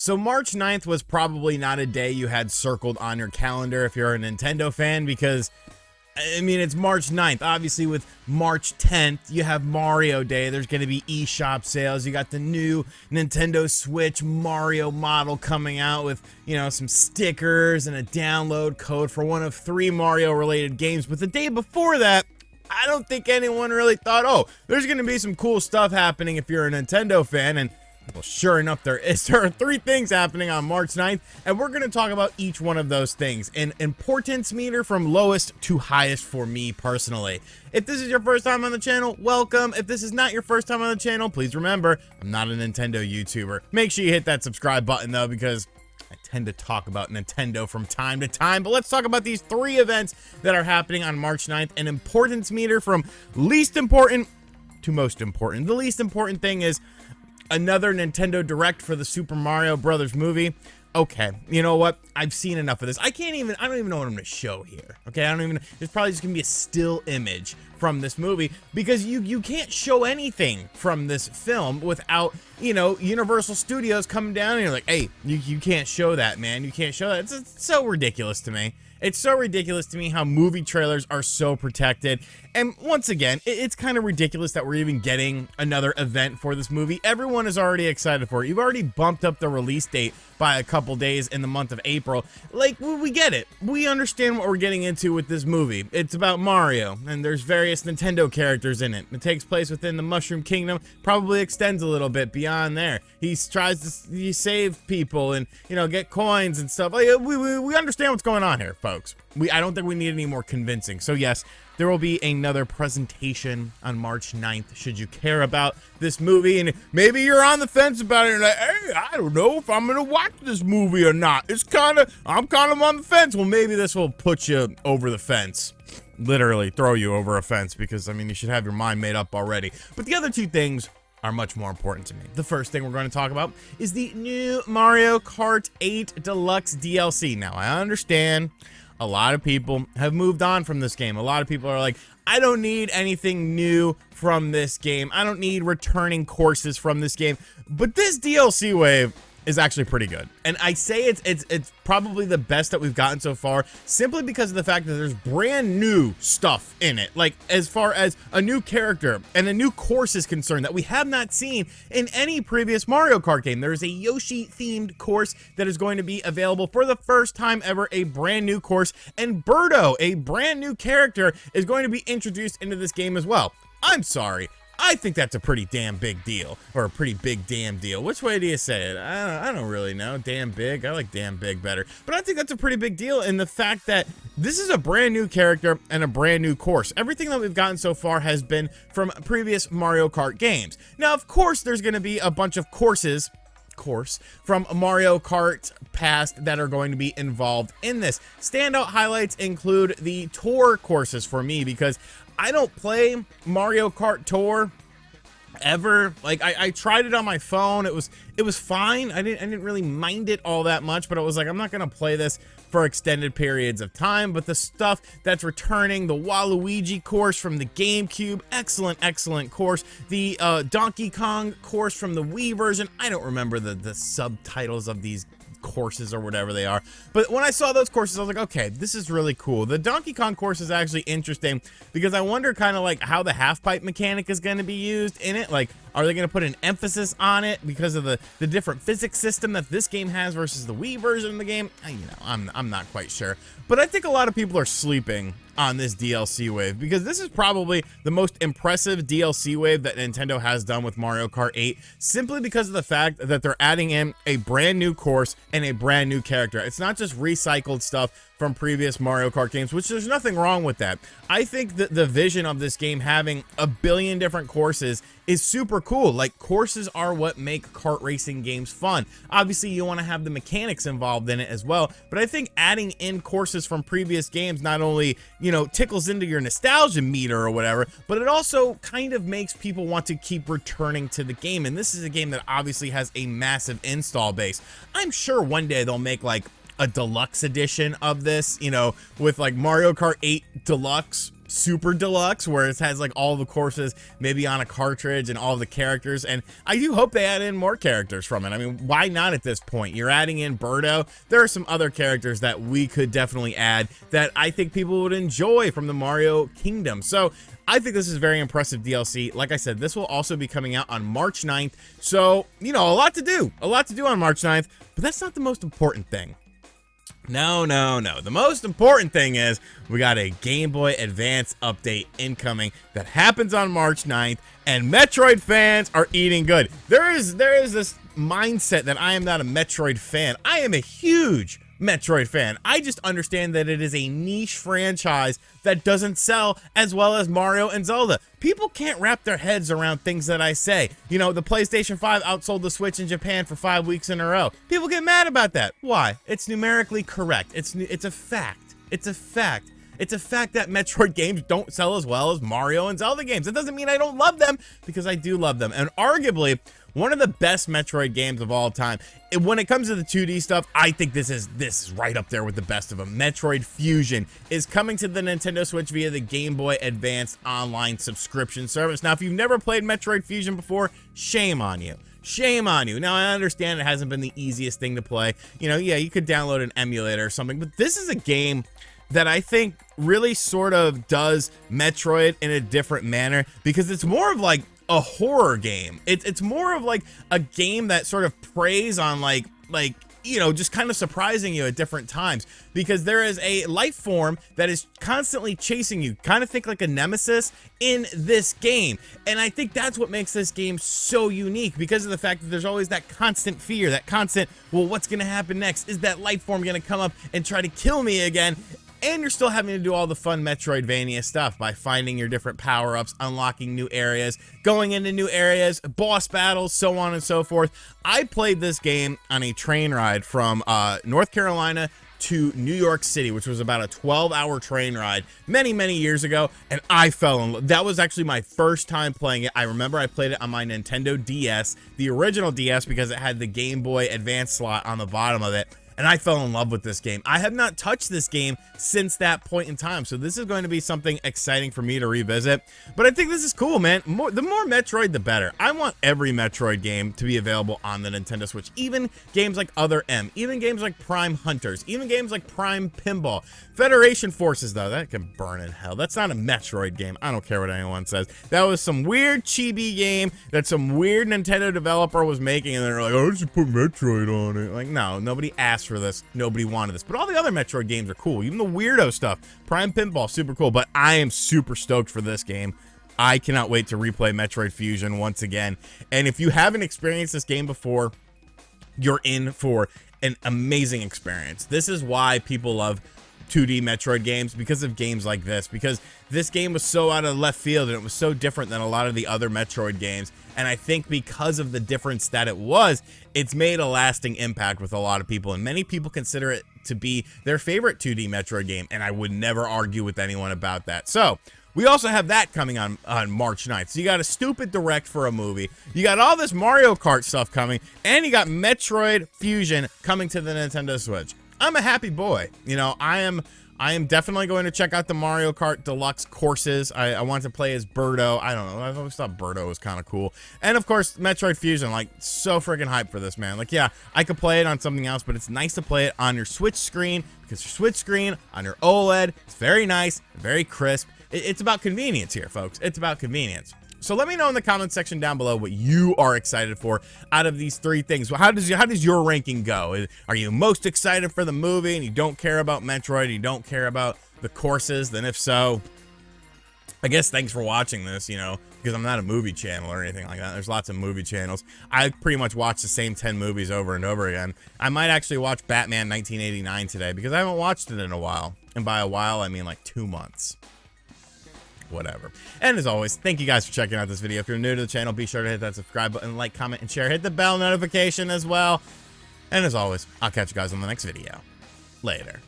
So March 9th was probably not a day you had circled on your calendar if you're a Nintendo fan, because I mean, it's March 9th. Obviously, with March 10th, you have Mario Day. There's going to be eShop sales. You got the new Nintendo Switch Mario model coming out with, some stickers and a download code for one of 3 Mario-related games. But the day before that, I don't think anyone really thought, oh, there's going to be some cool stuff happening if you're a Nintendo fan. And well, sure enough, there is. There are 3 things happening on March 9th, and we're going to talk about each one of those things in importance meter from lowest to highest for me personally. If this is your first time on the channel, welcome. If this is not your first time on the channel, please remember, I'm not a Nintendo YouTuber. Make sure you hit that subscribe button, though, because I tend to talk about Nintendo from time to time. But let's talk about these 3 events that are happening on March 9th, an importance meter from least important to most important. The least important thing is another Nintendo Direct for the Super Mario Brothers movie. Okay, you know what? I've seen enough of this. I don't even know what I'm gonna show here. Okay, there's probably just gonna be a still image from this movie, because you can't show anything from this film without, Universal Studios coming down and you're like, hey, you can't show that, man. You can't show that. It's so ridiculous to me. It's so ridiculous to me how movie trailers are so protected. And once again, it's kind of ridiculous that we're even getting another event for this movie. Everyone is already excited for it. You've already bumped up the release date by a couple days in the month of April. Like, we get it. We understand what we're getting into with this movie. It's about Mario, and there's various Nintendo characters in it. It takes place within the Mushroom Kingdom, probably extends a little bit beyond there. He tries to save people and, get coins and stuff. Like, we understand what's going on here, folks. I don't think we need any more convincing. So yes, there will be another presentation on March 9th, should you care about this movie. And maybe you're on the fence about it and like, hey, I don't know if I'm going to watch this movie or not. I'm kind of on the fence. Well, maybe this will put you over the fence. Literally throw you over a fence, because, you should have your mind made up already. But the other 2 things are much more important to me. The first thing we're going to talk about is the new Mario Kart 8 Deluxe DLC. Now, I understand a lot of people have moved on from this game. A lot of people are like, I don't need anything new from this game. I don't need returning courses from this game. But this DLC wave is actually pretty good. And I say it's probably the best that we've gotten so far, simply because of the fact that there's brand new stuff in it. Like, as far as a new character and a new course is concerned that we have not seen in any previous Mario Kart game. There's a Yoshi themed course that is going to be available for the first time ever, a brand new course, and Birdo, a brand new character, is going to be introduced into this game as well. I'm sorry, I think that's a pretty damn big deal, or a pretty big damn deal. Which way do you say it? I don't really know. Damn big. I like damn big better. But I think that's a pretty big deal in the fact that this is a brand new character and a brand new course. Everything that we've gotten so far has been from previous Mario Kart games. Now, of course, there's going to be a bunch of course from Mario Kart past that are going to be involved in this. Standout highlights include the tour courses for me, because I don't play Mario Kart Tour ever. Like, I tried it on my phone. It was fine. I didn't really mind it all that much, but it was like, I'm not gonna play this for extended periods of time. But the stuff that's returning, the Waluigi course from the GameCube, excellent course. The Donkey Kong course from the Wii version. I don't remember the subtitles of these courses or whatever they are, but when I saw those courses, I was like, okay, this is really cool. The Donkey Kong course is actually interesting, because I wonder kind of like how the half pipe mechanic is going to be used in it. Like, are they going to put an emphasis on it because of the different physics system that this game has versus the Wii version of the game? I'm not quite sure, but I think a lot of people are sleeping on this DLC wave, because this is probably the most impressive DLC wave that Nintendo has done with Mario Kart 8, simply because of the fact that they're adding in a brand new course and a brand new character. It's not just recycled stuff from previous Mario Kart games, which there's nothing wrong with that. I think that the vision of this game having a billion different courses is super cool. Like, courses are what make kart racing games fun. Obviously, you want to have the mechanics involved in it as well, but I think adding in courses from previous games not only, tickles into your nostalgia meter or whatever, but it also kind of makes people want to keep returning to the game. And this is a game that obviously has a massive install base. I'm sure one day they'll make like a deluxe edition of this, with like Mario Kart 8 Deluxe Super Deluxe, where it has like all the courses maybe on a cartridge and all the characters, and I do hope they add in more characters from it. I mean, why not at this point? You're adding in Birdo. There are some other characters that we could definitely add that I think people would enjoy from the Mario Kingdom. So I think this is very impressive DLC. Like I said, this will also be coming out on March 9th. So, you know, a lot to do on March 9th, but that's not the most important thing. No. The most important thing is we got a Game Boy Advance update incoming that happens on March 9th, and Metroid fans are eating good. There is this mindset that I am not a Metroid fan. I am a huge Metroid fan. I just understand that it is a niche franchise that doesn't sell as well as Mario and Zelda. People can't wrap their heads around things that I say. You know, the PlayStation 5 outsold the Switch in Japan for 5 weeks in a row. People get mad about that. Why? It's numerically correct. It's a fact. It's a fact. It's a fact that Metroid games don't sell as well as Mario and Zelda games. It doesn't mean I don't love them, because I do love them. And arguably, one of the best Metroid games of all time. When it comes to the 2D stuff, I think this is right up there with the best of them. Metroid Fusion is coming to the Nintendo Switch via the Game Boy Advance online subscription service. Now, if you've never played Metroid Fusion before, shame on you. Shame on you. Now, I understand it hasn't been the easiest thing to play. You know, yeah, you could download an emulator or something, but this is a game that I think really sort of does Metroid in a different manner, because it's more of like a horror game. It's more of like a game that sort of preys on like you know, just kind of surprising you at different times, because there is a life form that is constantly chasing you. Kind of think like a nemesis in this game. And I think that's what makes this game so unique, because of the fact that there's always that constant fear, that constant, well, what's going to happen next? Is that life form going to come up and try to kill me again? And you're still having to do all the fun Metroidvania stuff by finding your different power-ups, unlocking new areas, going into new areas, boss battles, so on and so forth. I played this game on a train ride from North Carolina to New York City, which was about a 12-hour train ride many years ago, and I fell in love. That was actually my first time playing it. I remember I played it on my Nintendo DS, the original DS, because it had the Game Boy Advance slot on the bottom of it. And I fell in love with this game. I have not touched this game since that point in time, so this is going to be something exciting for me to revisit. But I think this is cool, man. The more Metroid, the better. I want every Metroid game to be available on the Nintendo Switch. Even games like Other M, even games like Prime Hunters, even games like Prime Pinball. Federation Forces, though, that can burn in hell. That's not a Metroid game. I don't care what anyone says. That was some weird chibi game that some weird Nintendo developer was making, and they're like, oh, just put Metroid on it. Like, no, nobody asked for this. Nobody wanted this. But all the other Metroid games are cool. Even the weirdo stuff. Prime Pinball, super cool. But I am super stoked for this game. I cannot wait to replay Metroid Fusion once again. And if you haven't experienced this game before, you're in for an amazing experience. This is why people love 2D Metroid games, because of games like this, because this game was so out of left field and it was so different than a lot of the other Metroid games. And I think because of the difference that it was, it's made a lasting impact with a lot of people, and many people consider it to be their favorite 2D Metroid game, and I would never argue with anyone about that. So we also have that coming on March 9th. So you got a stupid direct for a movie, you got all this Mario Kart stuff coming, and you got Metroid Fusion coming to the Nintendo Switch. I'm a happy boy. You know, I am definitely going to check out the Mario Kart Deluxe courses. I want to play as Birdo. I don't know. I've always thought Birdo was kind of cool. And of course, Metroid Fusion, like, so freaking hyped for this, man. Like, yeah, I could play it on something else, but it's nice to play it on your Switch screen, because your Switch screen on your OLED, it's very nice, very crisp. It's about convenience here, folks. It's about convenience. So let me know in the comment section down below what you are excited for out of these three things. How does your ranking go? Are you most excited for the movie and you don't care about Metroid, you don't care about the courses? Then if so, I guess thanks for watching this, you know, because I'm not a movie channel or anything like that. There's lots of movie channels. I pretty much watch the same 10 movies over and over again. I might actually watch Batman 1989 today, because I haven't watched it in a while. And by a while, I mean like 2 months. Whatever. And as always, thank you guys for checking out this video. If you're new to the channel, be sure to hit that subscribe button, like, comment, and share. Hit the bell notification as well. And as always, I'll catch you guys on the next video. Later.